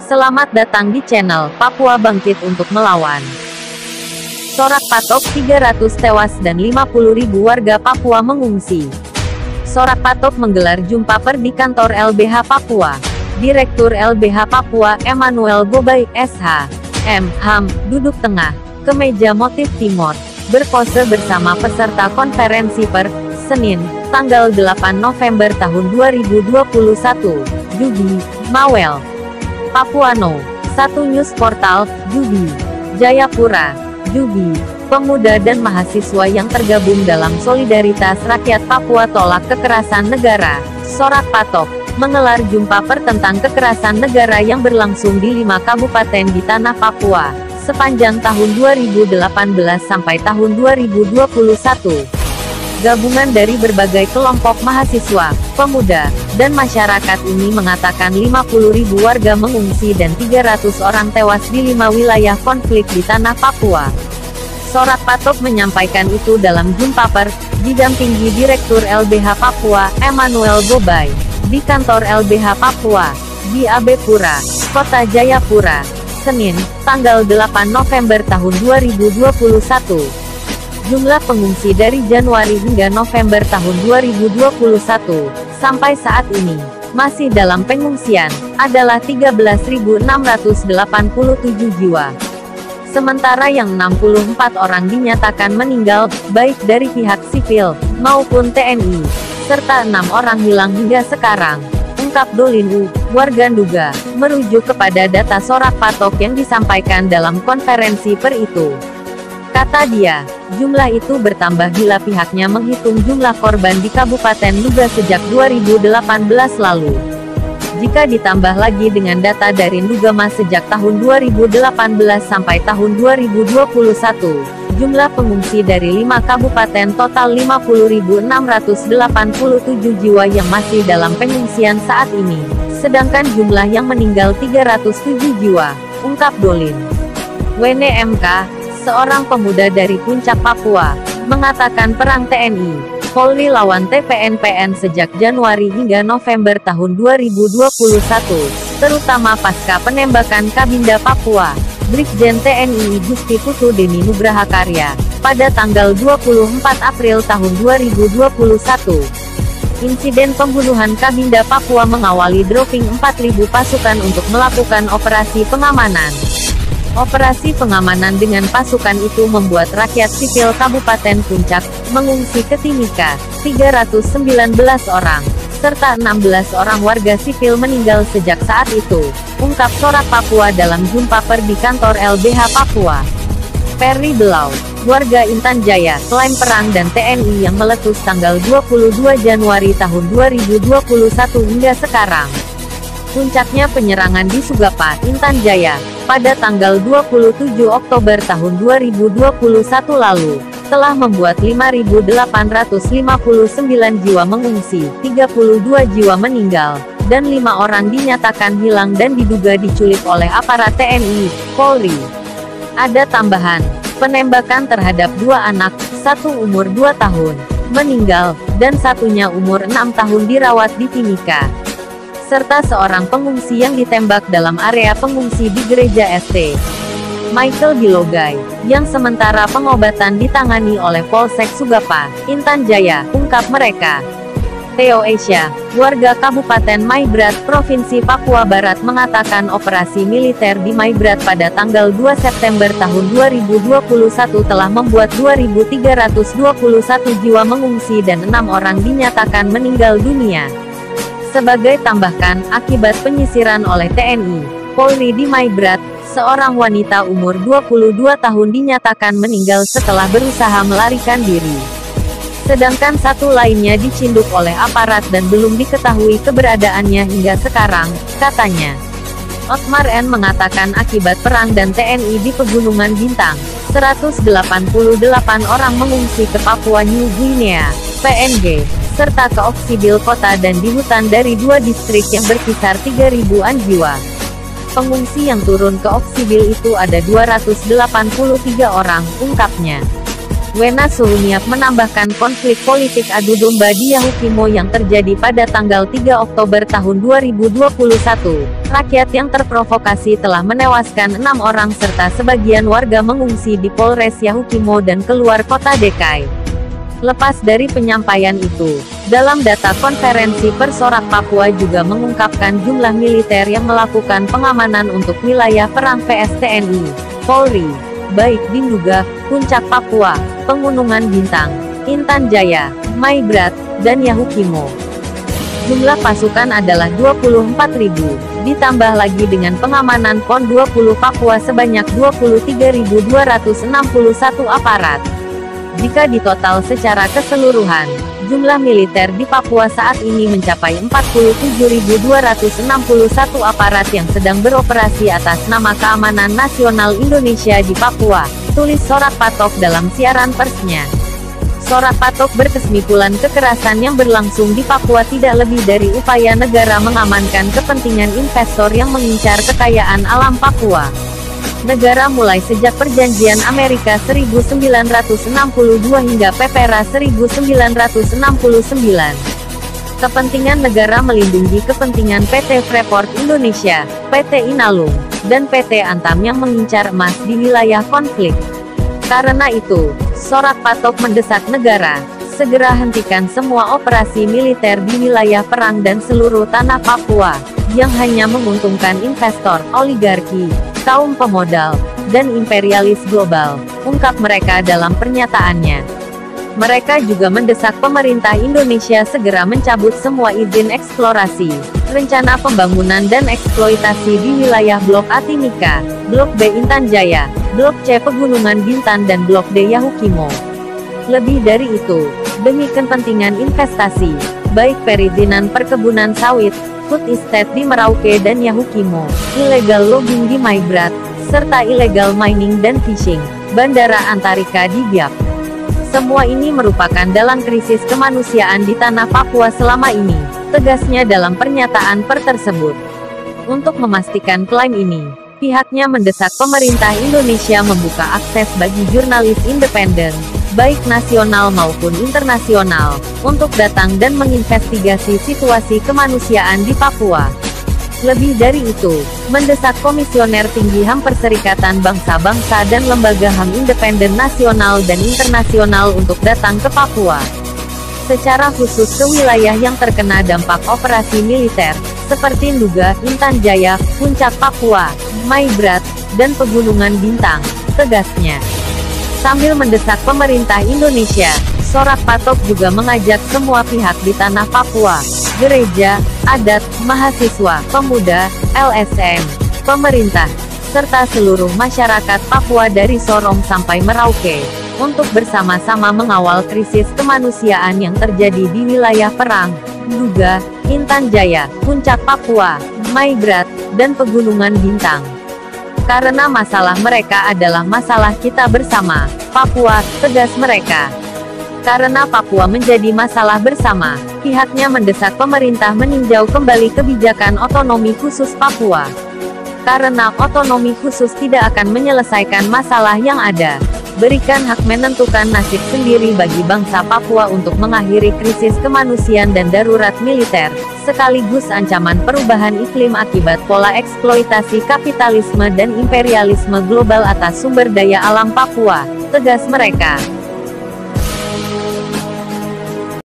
Selamat datang di channel Papua Bangkit untuk Melawan. Sorak Patok, 300 tewas dan 50.000 warga Papua mengungsi. Sorak Patok menggelar jumpa per di kantor LBH Papua. Direktur LBH Papua, Emmanuel Gobay, SH. M. Ham, duduk tengah, kemeja motif timur, berpose bersama peserta konferensi per, Senin, tanggal 8 November tahun 2021, Jubi, Mawel. Papuano, 1 News Portal, Jubi, Jayapura, Jubi. Pemuda dan mahasiswa yang tergabung dalam Solidaritas Rakyat Papua Tolak Kekerasan Negara, Sorak Patok, mengelar jumpa per tentang kekerasan negara yang berlangsung di 5 kabupaten di tanah Papua, sepanjang tahun 2018 sampai tahun 2021. Gabungan dari berbagai kelompok mahasiswa, pemuda, dan masyarakat ini mengatakan 50.000 warga mengungsi dan 300 orang tewas di 5 wilayah konflik di tanah Papua. Sorak Patok menyampaikan itu dalam jumpa per, didampingi Direktur LBH Papua, Emmanuel Gobay, di kantor LBH Papua, di Abepura, Kota Jayapura, Senin, tanggal 8 November tahun 2021. Jumlah pengungsi dari Januari hingga November tahun 2021, sampai saat ini, masih dalam pengungsian, adalah 13.687 jiwa. Sementara yang 64 orang dinyatakan meninggal, baik dari pihak sipil, maupun TNI, serta 6 orang hilang hingga sekarang, ungkap Dolin U, warga Nduga, merujuk kepada data Sorak Patok yang disampaikan dalam konferensi per itu. Kata dia, jumlah itu bertambah bila pihaknya menghitung jumlah korban di Kabupaten Nduga sejak 2018 lalu. Jika ditambah lagi dengan data dari Ndugama sejak tahun 2018 sampai tahun 2021, jumlah pengungsi dari 5 kabupaten total 50.687 jiwa yang masih dalam pengungsian saat ini, sedangkan jumlah yang meninggal 307 jiwa, ungkap Dolin. WNMK, seorang pemuda dari Puncak Papua, mengatakan perang TNI, Polri lawan TPNPN sejak Januari hingga November tahun 2021, terutama pasca penembakan Kabinda Papua, Brigjen TNI Gusti Putu Deni Nugraha Karya, pada tanggal 24 April tahun 2021. Insiden pembunuhan Kabinda Papua mengawali dropping 4.000 pasukan untuk melakukan operasi pengamanan. Operasi pengamanan dengan pasukan itu membuat rakyat sipil Kabupaten Puncak mengungsi ke Timika, 319 orang, serta 16 orang warga sipil meninggal sejak saat itu, ungkap Sorak Papua dalam jumpa per di kantor LBH Papua. Perry Belau, warga Intan Jaya, klaim perang dan TNI yang meletus tanggal 22 Januari tahun 2021 hingga sekarang. Puncaknya penyerangan di Sugapa, Intan Jaya, pada tanggal 27 Oktober tahun 2021 lalu, telah membuat 5.859 jiwa mengungsi, 32 jiwa meninggal, dan 5 orang dinyatakan hilang dan diduga diculik oleh aparat TNI, Polri. Ada tambahan, penembakan terhadap 2 anak, 1 umur 2 tahun, meninggal, dan 1-nya umur 6 tahun dirawat di Timika, serta seorang pengungsi yang ditembak dalam area pengungsi di Gereja St. Michael Bilogai, yang sementara pengobatan ditangani oleh Polsek Sugapa, Intan Jaya, ungkap mereka. Theo Asia, warga Kabupaten Maibrat, Provinsi Papua Barat mengatakan operasi militer di Maibrat pada tanggal 2 September tahun 2021 telah membuat 2.321 jiwa mengungsi dan 6 orang dinyatakan meninggal dunia. Sebagai tambahkan, akibat penyisiran oleh TNI, Polri di Maibrat, seorang wanita umur 22 tahun dinyatakan meninggal setelah berusaha melarikan diri. Sedangkan 1 lainnya dicinduk oleh aparat dan belum diketahui keberadaannya hingga sekarang, katanya. Otmar N. mengatakan akibat perang dan TNI di Pegunungan Bintang, 188 orang mengungsi ke Papua New Guinea, PNG, serta ke Oksibil kota dan di hutan dari 2 distrik yang berkisar 3.000-an jiwa. Pengungsi yang turun ke Oksibil itu ada 283 orang, ungkapnya. Wena Suhuniap menambahkan konflik politik adu domba di Yahukimo yang terjadi pada tanggal 3 Oktober tahun 2021. Rakyat yang terprovokasi telah menewaskan 6 orang serta sebagian warga mengungsi di Polres Yahukimo dan keluar kota Dekai. Lepas dari penyampaian itu, dalam data konferensi pers Sorak Papua juga mengungkapkan jumlah militer yang melakukan pengamanan untuk wilayah perang vs TNI, Polri, baik di Nduga, Puncak Papua, Pegunungan Bintang, Intan Jaya, Maibrat, dan Yahukimo. Jumlah pasukan adalah 24.000, ditambah lagi dengan pengamanan PON 20 Papua sebanyak 23.261 aparat. Jika ditotal secara keseluruhan, jumlah militer di Papua saat ini mencapai 47.261 aparat yang sedang beroperasi atas nama Keamanan Nasional Indonesia di Papua, tulis Sorak Patok dalam siaran persnya. Sorak Patok berkesimpulan kekerasan yang berlangsung di Papua tidak lebih dari upaya negara mengamankan kepentingan investor yang mengincar kekayaan alam Papua. Negara mulai sejak Perjanjian Amerika 1962 hingga PPRA 1969. Kepentingan negara melindungi kepentingan PT Freeport Indonesia, PT Inalum, dan PT Antam yang mengincar emas di wilayah konflik. Karena itu, Sorak Patok mendesak negara segera hentikan semua operasi militer di wilayah perang dan seluruh tanah Papua, yang hanya menguntungkan investor, oligarki, kaum pemodal, dan imperialis global, ungkap mereka dalam pernyataannya. Mereka juga mendesak pemerintah Indonesia segera mencabut semua izin eksplorasi, rencana pembangunan dan eksploitasi di wilayah Blok A Timika, Blok B Intan Jaya, Blok C Pegunungan Bintan dan Blok D Yahukimo. Lebih dari itu, demi kepentingan investasi, baik perizinan perkebunan sawit, food estate di Merauke dan Yahukimo, illegal logging di Maibrat, serta illegal mining dan fishing, Bandara Antarika di Biak. Semua ini merupakan dalam krisis kemanusiaan di tanah Papua selama ini, tegasnya dalam pernyataan per tersebut. Untuk memastikan klaim ini, pihaknya mendesak pemerintah Indonesia membuka akses bagi jurnalis independen, baik nasional maupun internasional, untuk datang dan menginvestigasi situasi kemanusiaan di Papua. Lebih dari itu, mendesak Komisioner Tinggi HAM Perserikatan Bangsa-Bangsa dan lembaga HAM independen nasional dan internasional untuk datang ke Papua. Secara khusus ke wilayah yang terkena dampak operasi militer, seperti Nduga, Intan Jaya, Puncak Papua, Maibrat, dan Pegunungan Bintang, tegasnya. Sambil mendesak pemerintah Indonesia, Sorak Patok juga mengajak semua pihak di tanah Papua, gereja, adat, mahasiswa, pemuda, LSM, pemerintah, serta seluruh masyarakat Papua dari Sorong sampai Merauke, untuk bersama-sama mengawal krisis kemanusiaan yang terjadi di wilayah perang, Nduga, Intan Jaya, Puncak Papua, Maibrat, dan Pegunungan Bintang. Karena masalah mereka adalah masalah kita bersama, Papua, tegas mereka. Karena Papua menjadi masalah bersama, pihaknya mendesak pemerintah meninjau kembali kebijakan otonomi khusus Papua. Karena otonomi khusus tidak akan menyelesaikan masalah yang ada. Berikan hak menentukan nasib sendiri bagi bangsa Papua untuk mengakhiri krisis kemanusiaan dan darurat militer, sekaligus ancaman perubahan iklim akibat pola eksploitasi kapitalisme dan imperialisme global atas sumber daya alam Papua, tegas mereka.